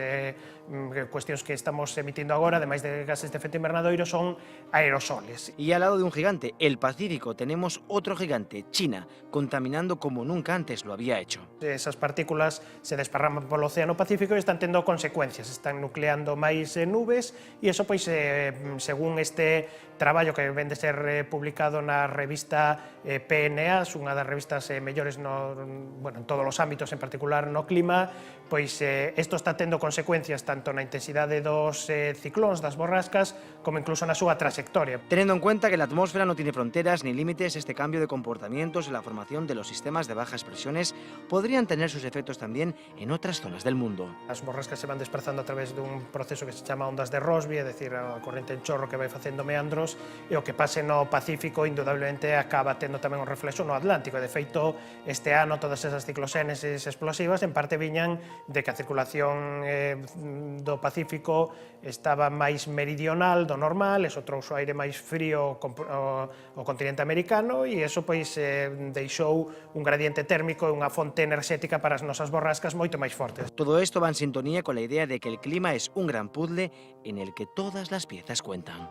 cuestións que estamos emitindo agora, ademais de gases de efecto invernadoiro, son aerosoles. Y al lado de un gigante, el Pacífico, tenemos otro gigante, China, contaminando como nunca antes lo había hecho. Esas partículas se desparraman polo Océano Pacífico e están tendo consecuencias, están nucleando máis nubes e iso, pois, según este traballo que ven de ser publicado na revista PNAS, unha das revistas mellores en todos os ámbitos, en particular no clima, pois isto está tendo consecuencias tanto na intensidade dos ciclóns, das borrascas, como incluso na súa trayectoria. Teniendo en cuenta que la atmósfera no tiene fronteras ni límites, este cambio de comportamientos en la formación de los sistemas de bajas presiones podrían tener sus efectos también en otras zonas del mundo. As borrascas se van desplazando a través dun proceso que se chama ondas de Rossby, é dicir, a corrente en chorro que vai facendo meandros, e o que pase no Pacífico indudablemente acaba tendo tamén un reflexo no Atlántico. De feito, este ano todas esas cicloxénesis explosivas en parte viñan de que a circulación do Pacífico estaba máis meridional do normal, eso trouxo aire máis frío ao continente americano e eso pois deixou un gradiente térmico e unha fonte enerxética para as nosas borrascas moito máis fortes. Todo esto va en sintonía con la idea de que el clima es un gran puzzle en el que todas las piezas cuentan.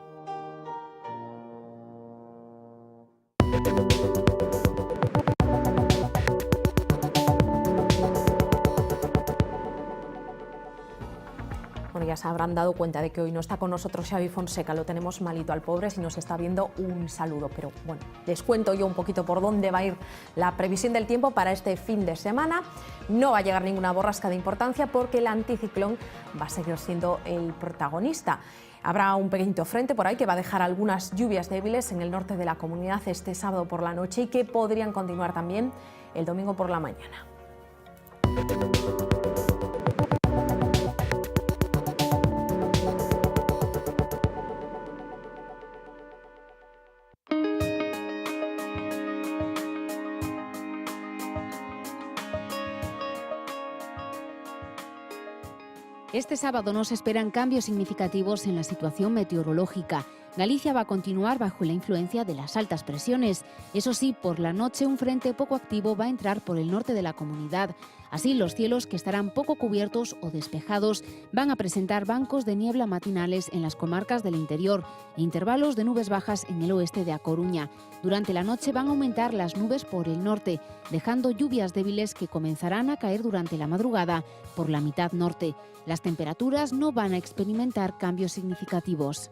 Bueno, ya se habrán dado cuenta de que hoy no está con nosotros Xavi Fonseca, lo tenemos malito al pobre, si nos está viendo un saludo. Pero bueno, les cuento yo un poquito por dónde va a ir la previsión del tiempo para este fin de semana. No va a llegar ninguna borrasca de importancia porque el anticiclón va a seguir siendo el protagonista. Habrá un pequeñito frente por ahí que va a dejar algunas lluvias débiles en el norte de la comunidad este sábado por la noche y que podrían continuar también el domingo por la mañana. Este sábado no se esperan cambios significativos en la situación meteorológica. Galicia va a continuar bajo la influencia de las altas presiones. Eso sí, por la noche un frente poco activo va a entrar por el norte de la comunidad. Así, los cielos, que estarán poco cubiertos o despejados, van a presentar bancos de niebla matinales en las comarcas del interior e intervalos de nubes bajas en el oeste de A Coruña. Durante la noche van a aumentar las nubes por el norte, dejando lluvias débiles que comenzarán a caer durante la madrugada por la mitad norte. Las temperaturas no van a experimentar cambios significativos.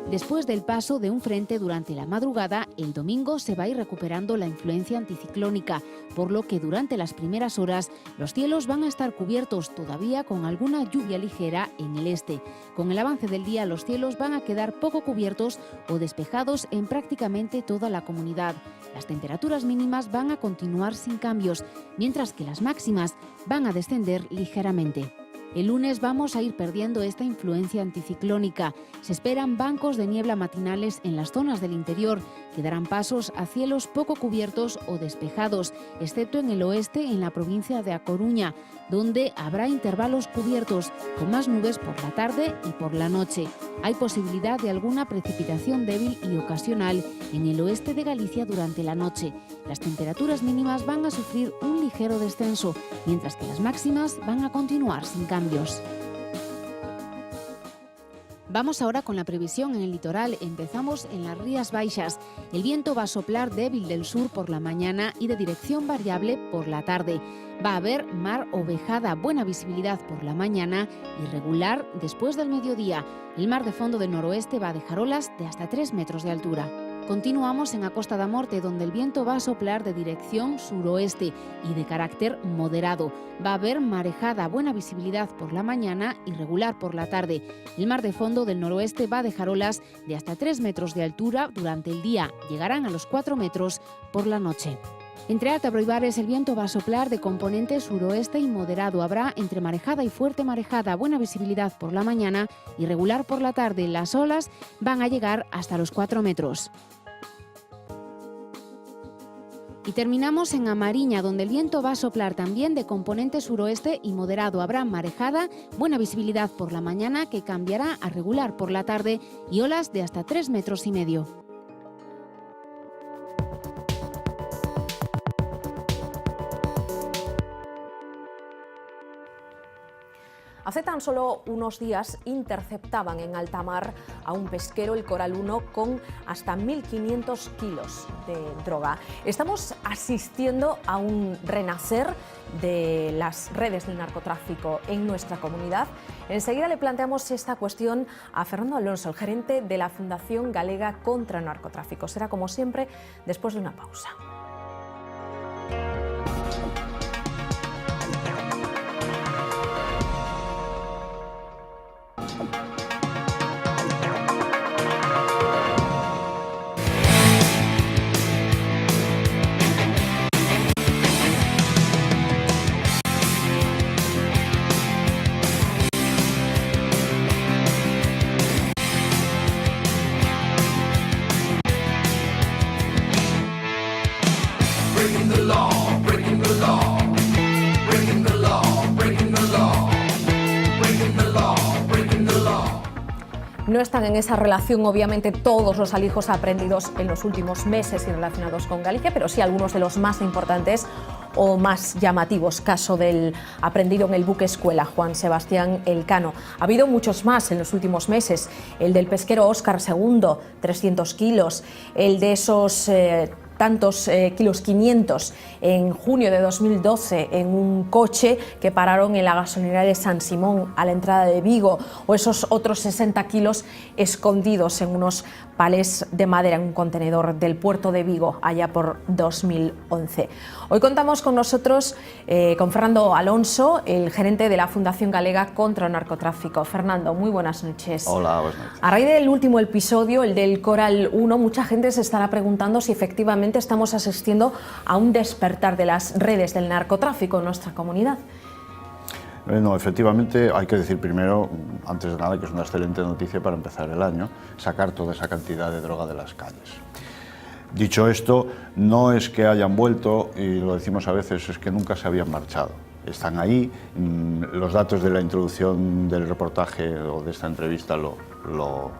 Después del paso de un frente durante la madrugada, el domingo se va a ir recuperando la influencia anticiclónica, por lo que durante las primeras horas los cielos van a estar cubiertos todavía con alguna lluvia ligera en el este. Con el avance del día, los cielos van a quedar poco cubiertos o despejados en prácticamente toda la comunidad. Las temperaturas mínimas van a continuar sin cambios, mientras que las máximas van a descender ligeramente. El lunes vamos a ir perdiendo esta influencia anticiclónica. Se esperan bancos de niebla matinales en las zonas del interior, que darán pasos a cielos poco cubiertos o despejados, excepto en el oeste, en la provincia de A Coruña, donde habrá intervalos cubiertos, con más nubes por la tarde y por la noche. Hay posibilidad de alguna precipitación débil y ocasional en el oeste de Galicia durante la noche. Las temperaturas mínimas van a sufrir un ligero descenso, mientras que las máximas van a continuar sin cambios. Vamos ahora con la previsión en el litoral. Empezamos en las Rías Baixas. El viento va a soplar débil del sur por la mañana y de dirección variable por la tarde. Va a haber mar ovejada, buena visibilidad por la mañana y regular después del mediodía. El mar de fondo del noroeste va a dejar olas de hasta 3 metros de altura. Continuamos en a Costa da Morte, donde el viento va a soplar de dirección suroeste y de carácter moderado. Va a haber marejada, buena visibilidad por la mañana y regular por la tarde. El mar de fondo del noroeste va a dejar olas de hasta 3 metros de altura durante el día. Llegarán a los 4 metros por la noche. Entre Átaro y Bares el viento va a soplar de componente suroeste y moderado. Habrá entre marejada y fuerte marejada, buena visibilidad por la mañana y regular por la tarde. Las olas van a llegar hasta los 4 metros. Y terminamos en Amariña, donde el viento va a soplar también de componente suroeste y moderado. Habrá marejada, buena visibilidad por la mañana que cambiará a regular por la tarde y olas de hasta 3,5 metros. Hace tan solo unos días interceptaban en alta mar a un pesquero, el Coral 1, con hasta 1.500 kilos de droga. Estamos asistiendo a un renacer de las redes del narcotráfico en nuestra comunidad. Enseguida le planteamos esta cuestión a Fernando Alonso, el gerente de la Fundación Galega contra el Narcotráfico. Será, como siempre, después de una pausa. No están en esa relación, obviamente, todos los alijos aprendidos en los últimos meses y relacionados con Galicia, pero sí algunos de los más importantes o más llamativos. Caso del aprendido en el buque escuela Juan Sebastián Elcano. Ha habido muchos más en los últimos meses. El del pesquero Óscar II, 300 kilos. El de esos tantos kilos 500 en junio de 2012 en un coche que pararon en la gasolinera de San Simón a la entrada de Vigo, o esos otros 60 kilos escondidos en unos palés de madera en un contenedor del puerto de Vigo allá por 2011. Hoy contamos con nosotros con Fernando Alonso, el gerente de la Fundación Galega contra el Narcotráfico. Fernando, muy buenas noches. Hola, buenas noches. A raíz del último episodio, el del Coral 1, mucha gente se estará preguntando si efectivamente estamos asistiendo a un despertar de las redes del narcotráfico en nuestra comunidad. No, efectivamente, hay que decir primero, antes de nada, que es una excelente noticia para empezar el año, sacar toda esa cantidad de droga de las calles. Dicho esto, no es que hayan vuelto, y lo decimos a veces, es que nunca se habían marchado. Están ahí, los datos de la introducción del reportaje o de esta entrevista lo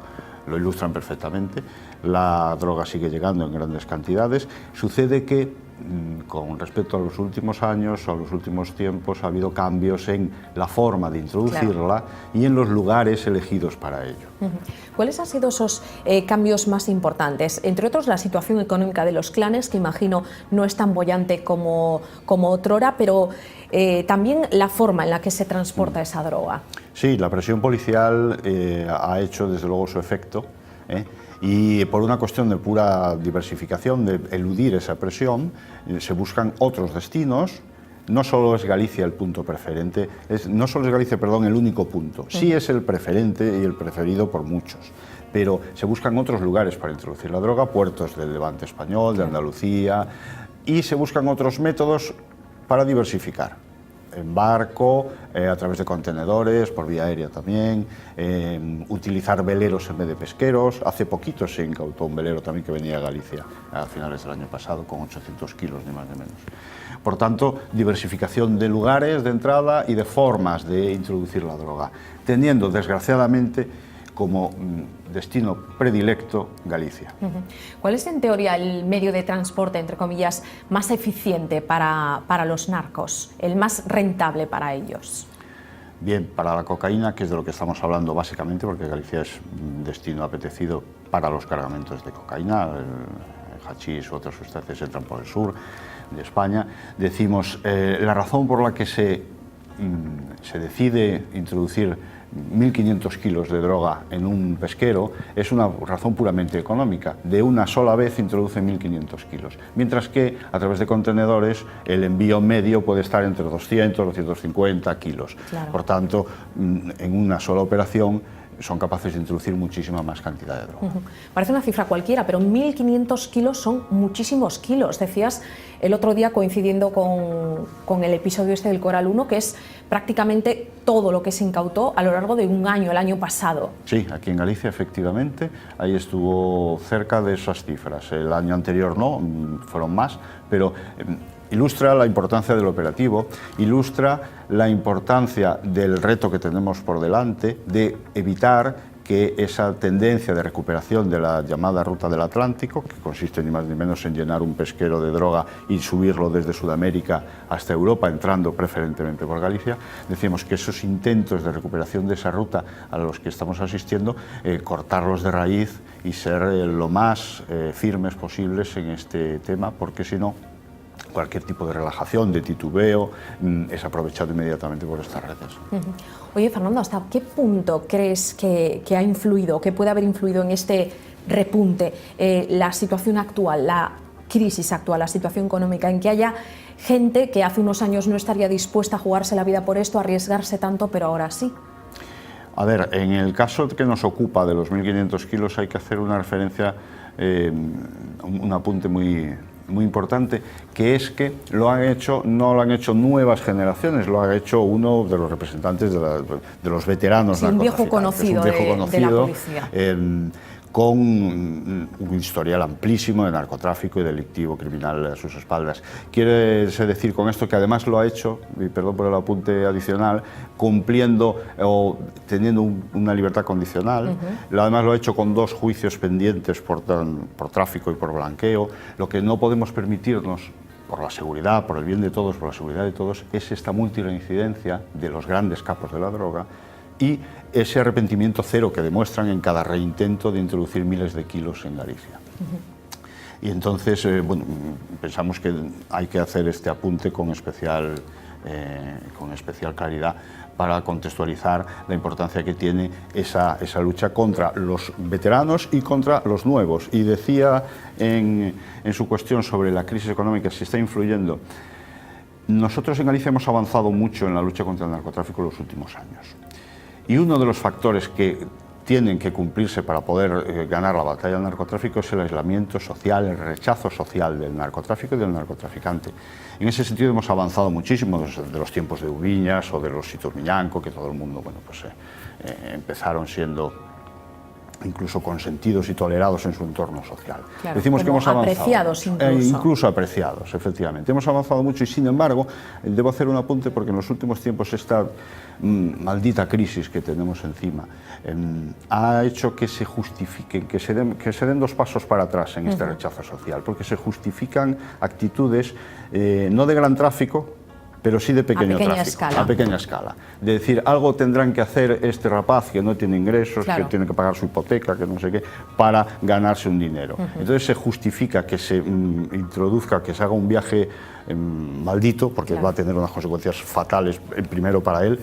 ilustran perfectamente. La droga sigue llegando en grandes cantidades. Sucede que, con respecto a los últimos años o a los últimos tiempos, ha habido cambios en la forma de introducirla y en los lugares elegidos para ello. ¿Cuáles han sido esos cambios más importantes? Entre otros, la situación económica de los clanes, que imagino no es tan boyante como otrora, pero también la forma en la que se transporta esa droga. Sí, la presión policial ha hecho desde luego su efecto, y por una cuestión de pura diversificación, de eludir esa presión, se buscan otros destinos. No solo es Galicia el punto preferente, no solo es Galicia, perdón, el único punto. Sí es el preferente y el preferido por muchos, pero se buscan otros lugares para introducir la droga, puertos del Levante español, de Andalucía, y se buscan otros métodos para diversificar. En barco, a través de contenedores, por vía aérea también, utilizar veleros en vez de pesqueros. Hace poquito se incautó un velero también que venía a Galicia a finales del año pasado con 800 kilos, ni más ni menos. Por tanto, diversificación de lugares de entrada y de formas de introducir la droga, teniendo desgraciadamente como destino predilecto Galicia. ¿Cuál es en teoría el medio de transporte, entre comillas, más eficiente para los narcos, el más rentable para ellos? Bien, para la cocaína, que es de lo que estamos hablando básicamente, porque Galicia es un destino apetecido para los cargamentos de cocaína, el hachís u otras sustancias entran por el sur de España. Decimos, la razón por la que se decide introducir 1.500 kilos de droga en un pesquero es una razón puramente económica. De una sola vez introducen 1.500 kilos, mientras que a través de contenedores el envío medio puede estar entre 200 y 250 kilos. Claro. Por tanto, en una sola operación son capaces de introducir muchísima más cantidad de droga. Parece una cifra cualquiera, pero 1.500 kilos son muchísimos kilos. Decías el otro día, coincidiendo con el episodio este del Coral 1, que es prácticamente todo lo que se incautó a lo largo de un año, el año pasado. Sí, aquí en Galicia, efectivamente, ahí estuvo cerca de esas cifras. El año anterior no, fueron más, pero ilustra la importancia del operativo, ilustra la importancia del reto que tenemos por delante de evitar que esa tendencia de recuperación de la llamada ruta del Atlántico, que consiste ni más ni menos en llenar un pesquero de droga y subirlo desde Sudamérica hasta Europa, entrando preferentemente por Galicia, decimos que esos intentos de recuperación de esa ruta a los que estamos asistiendo, cortarlos de raíz y ser lo más firmes posibles en este tema, porque si no, cualquier tipo de relajación, de titubeo, es aprovechado inmediatamente por estas redes. Oye, Fernando, ¿hasta qué punto crees que ha influido, que puede haber influido en este repunte la situación actual, la crisis actual, la situación económica, en que haya gente que hace unos años no estaría dispuesta a jugarse la vida por esto, a arriesgarse tanto, pero ahora sí? A ver, en el caso que nos ocupa de los 1.500 kilos hay que hacer una referencia, un apunte muy importante, que es que no lo han hecho nuevas generaciones, lo ha hecho uno de los representantes de los veteranos, sí, un viejo conocido de la policía. Con un historial amplísimo de narcotráfico y delictivo criminal a sus espaldas. Quiere decir con esto que además lo ha hecho, y perdón por el apunte adicional, cumpliendo o teniendo una libertad condicional. Además lo ha hecho con 2 juicios pendientes por tráfico y por blanqueo. Lo que no podemos permitirnos, por la seguridad, por el bien de todos, por la seguridad de todos, es esta multireincidencia de los grandes capos de la droga y ese arrepentimiento cero que demuestran en cada reintento de introducir miles de kilos en Galicia. Y entonces, bueno, pensamos que hay que hacer este apunte con especial claridad para contextualizar la importancia que tiene esa lucha contra los veteranos y contra los nuevos. Y decía en su cuestión sobre la crisis económica, si está influyendo. Nosotros en Galicia hemos avanzado mucho en la lucha contra el narcotráfico en los últimos años. Y uno de los factores que tienen que cumplirse para poder ganar la batalla del narcotráfico es el aislamiento social, el rechazo social del narcotráfico y del narcotraficante. En ese sentido hemos avanzado muchísimo desde los tiempos de Ubiñas o de los Sitos Miñanco, que todo el mundo, bueno, pues, empezaron siendo incluso consentidos y tolerados en su entorno social. Claro, decimos que hemos avanzado. Apreciados incluso. Incluso apreciados, efectivamente. Hemos avanzado mucho y, sin embargo, debo hacer un apunte porque en los últimos tiempos esta maldita crisis que tenemos encima ha hecho que se justifiquen, que se den 2 pasos para atrás en este rechazo social, porque se justifican actitudes no de gran tráfico, pero sí de pequeño tráfico, a pequeña escala. De decir, algo tendrán que hacer este rapaz que no tiene ingresos, claro, que tiene que pagar su hipoteca, que no sé qué, para ganarse un dinero. Entonces se justifica que se introduzca, que se haga un viaje maldito, porque va a tener unas consecuencias fatales, primero para él,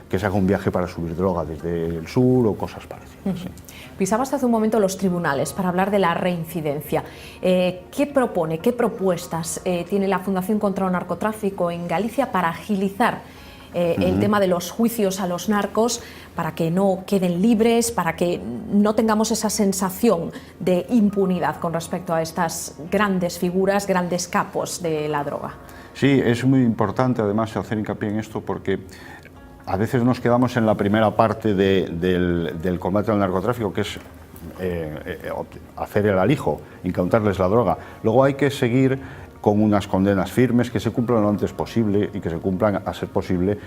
que se haga un viaje para subir droga desde el sur o cosas parecidas. Sí. Pisabas hace un momento los tribunales para hablar de la reincidencia. ¿Qué propone, qué propuestas tiene la Fundación contra el Narcotráfico en Galicia para agilizar el tema de los juicios a los narcos, para que no queden libres, para que no tengamos esa sensación de impunidad con respecto a estas grandes figuras, grandes capos de la droga? Sí, es muy importante además hacer hincapié en esto porque a veces nos quedamos en la primera parte del combate al narcotráfico, que es hacer el alijo, incautarles la droga. Luego hay que seguir con unas condenas firmes que se cumplan lo antes posible y que se cumplan, a ser posible,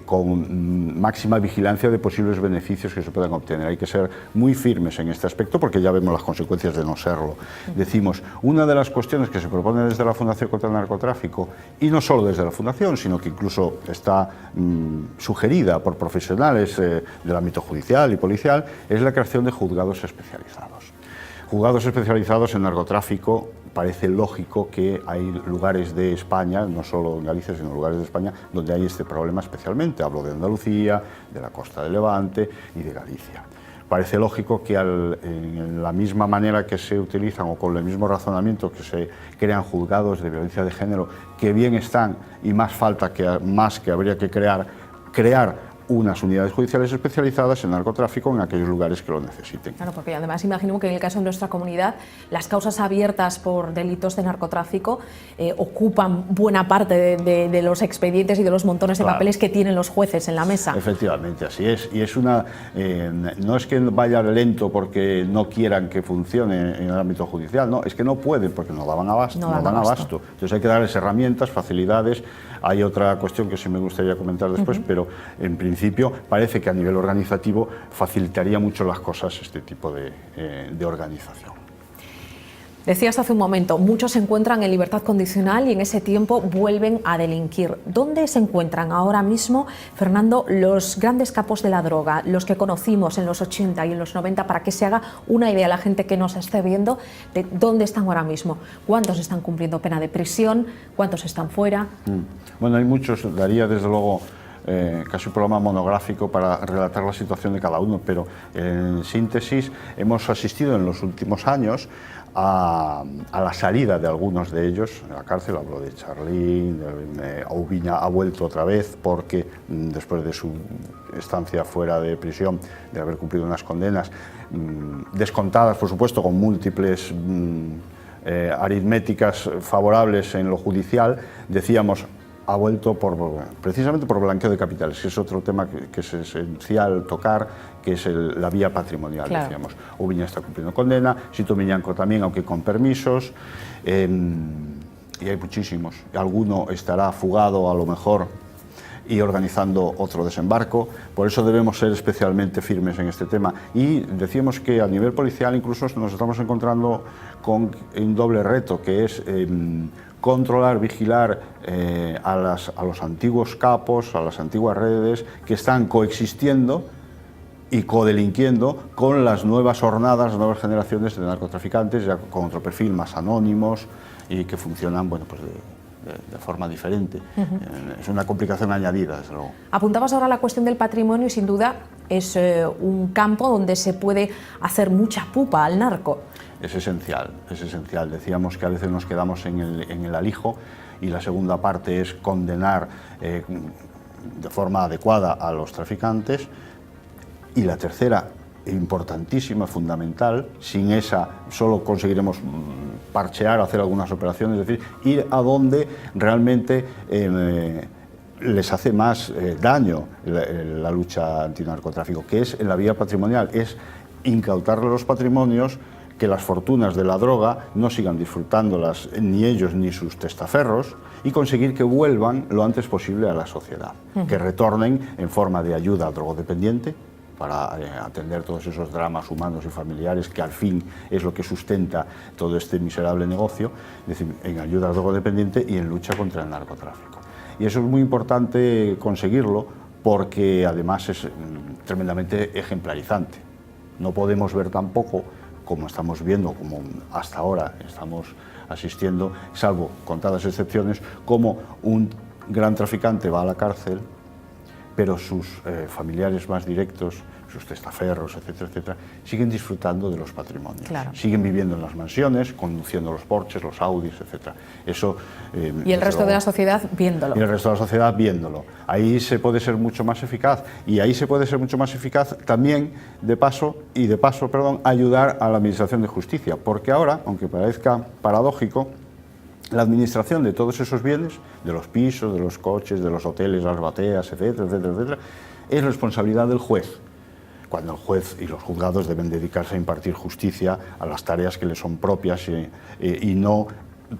con máxima vigilancia de posibles beneficios que se puedan obtener. Hay que ser muy firmes en este aspecto porque ya vemos las consecuencias de no serlo. Decimos, una de las cuestiones que se propone desde la Fundación contra el Narcotráfico, y no solo desde la Fundación, sino que incluso está sugerida por profesionales del ámbito judicial y policial, es la creación de juzgados especializados. Juzgados especializados en narcotráfico parece lógico que hay lugares de España, no solo en Galicia, sino lugares de España, donde hay este problema especialmente. Hablo de Andalucía, de la costa de Levante y de Galicia. Parece lógico que en la misma manera que se utilizan o con el mismo razonamiento que se crean juzgados de violencia de género, que bien están y más falta que habría que crear unas unidades judiciales especializadas en narcotráfico en aquellos lugares que lo necesiten. Claro, porque además imagino que en el caso de nuestra comunidad las causas abiertas por delitos de narcotráfico ocupan buena parte de los expedientes y de los montones de papeles que tienen los jueces en la mesa. Efectivamente, así es. Y es no es que vaya lento porque no quieran que funcione en el ámbito judicial, no, es que no pueden porque no dan abasto. Entonces hay que darles herramientas, facilidades. Hay otra cuestión que sí me gustaría comentar después, pero en principio parece que a nivel organizativo facilitaría mucho las cosas este tipo de organización. Decías hace un momento, muchos se encuentran en libertad condicional y en ese tiempo vuelven a delinquir. ¿Dónde se encuentran ahora mismo, Fernando, los grandes capos de la droga, los que conocimos en los 80 y en los 90, para que se haga una idea la gente que nos esté viendo de dónde están ahora mismo? ¿Cuántos están cumpliendo pena de prisión? ¿Cuántos están fuera? Bueno, hay muchos, daría desde luego casi un programa monográfico para relatar la situación de cada uno, pero en síntesis hemos asistido en los últimos años a la salida de algunos de ellos de la cárcel. Hablo de Charlín, Oubiña ha vuelto otra vez porque después de su estancia fuera de prisión, de haber cumplido unas condenas descontadas, por supuesto, con múltiples aritméticas favorables en lo judicial, decíamos, ha vuelto precisamente por blanqueo de capitales, que es otro tema que es esencial tocar, que es la vía patrimonial, claro. Decíamos. Oubiña está cumpliendo condena, Sito Miñanco también, aunque con permisos, y hay muchísimos. Alguno estará fugado a lo mejor y organizando otro desembarco. Por eso debemos ser especialmente firmes en este tema. Y decíamos que a nivel policial incluso nos estamos encontrando con un doble reto, que es controlar, vigilar a los antiguos capos, a las antiguas redes que están coexistiendo y codelinquiendo con las nuevas hornadas, las nuevas generaciones de narcotraficantes, ya con otro perfil, más anónimos y que funcionan, bueno, pues de forma diferente. Es una complicación añadida, desde luego. Apuntabas ahora la cuestión del patrimonio y sin duda es un campo donde se puede hacer mucha pupa al narco. Es esencial, es esencial. Decíamos que a veces nos quedamos en el alijo y la segunda parte es condenar de forma adecuada a los traficantes, y la tercera, importantísima, fundamental, sin esa solo conseguiremos parchear, hacer algunas operaciones, es decir, ir a donde realmente les hace más daño la lucha antinarcotráfico, que es en la vía patrimonial, es incautarle los patrimonios, que las fortunas de la droga no sigan disfrutándolas ni ellos ni sus testaferros, y conseguir que vuelvan lo antes posible a la sociedad, que retornen en forma de ayuda al drogodependiente para atender todos esos dramas humanos y familiares que al fin es lo que sustenta todo este miserable negocio, es decir, en ayuda al drogodependiente y en lucha contra el narcotráfico. Y eso es muy importante conseguirlo porque además es tremendamente ejemplarizante. No podemos ver tampoco, como estamos viendo, como hasta ahora estamos asistiendo, salvo contadas excepciones, como un gran traficante va a la cárcel, pero sus familiares más directos, sus testaferros, etcétera, etcétera, siguen disfrutando de los patrimonios. Claro. Siguen viviendo en las mansiones, conduciendo los Porsches, los Audis, etcétera. Eso, y el resto de la sociedad viéndolo. Y el resto de la sociedad viéndolo. Ahí se puede ser mucho más eficaz. Y ahí se puede ser mucho más eficaz también, de paso, ayudar a la Administración de Justicia. Porque ahora, aunque parezca paradójico, la administración de todos esos bienes, de los pisos, de los coches, de los hoteles, las bateas, etcétera, etcétera, etcétera, es responsabilidad del juez, cuando el juez y los juzgados deben dedicarse a impartir justicia a las tareas que les son propias y no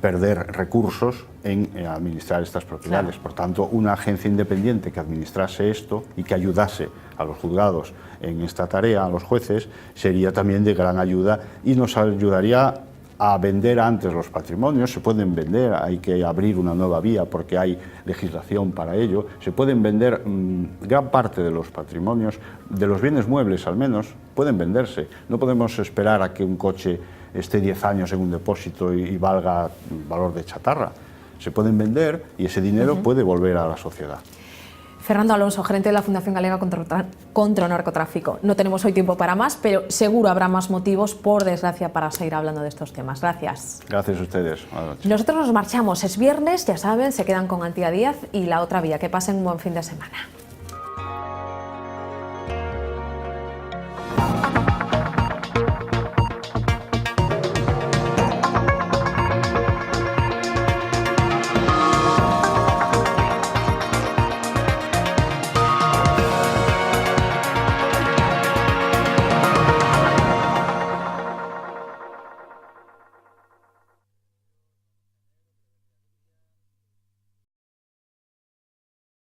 perder recursos en administrar estas propiedades. Claro. Por tanto, una agencia independiente que administrase esto y que ayudase a los juzgados en esta tarea, a los jueces, sería también de gran ayuda y nos ayudaría a vender antes los patrimonios. Se pueden vender, hay que abrir una nueva vía porque hay legislación para ello. Se pueden vender gran parte de los patrimonios, de los bienes muebles al menos, pueden venderse. No podemos esperar a que un coche esté 10 años en un depósito y valga valor de chatarra. Se pueden vender y ese dinero puede volver a la sociedad. Fernando Alonso, gerente de la Fundación Galega contra el Narcotráfico. No tenemos hoy tiempo para más, pero seguro habrá más motivos, por desgracia, para seguir hablando de estos temas. Gracias. Gracias a ustedes. Nosotros nos marchamos, es viernes, ya saben, se quedan con Antía Díaz y La Otra Vía. Que pasen un buen fin de semana.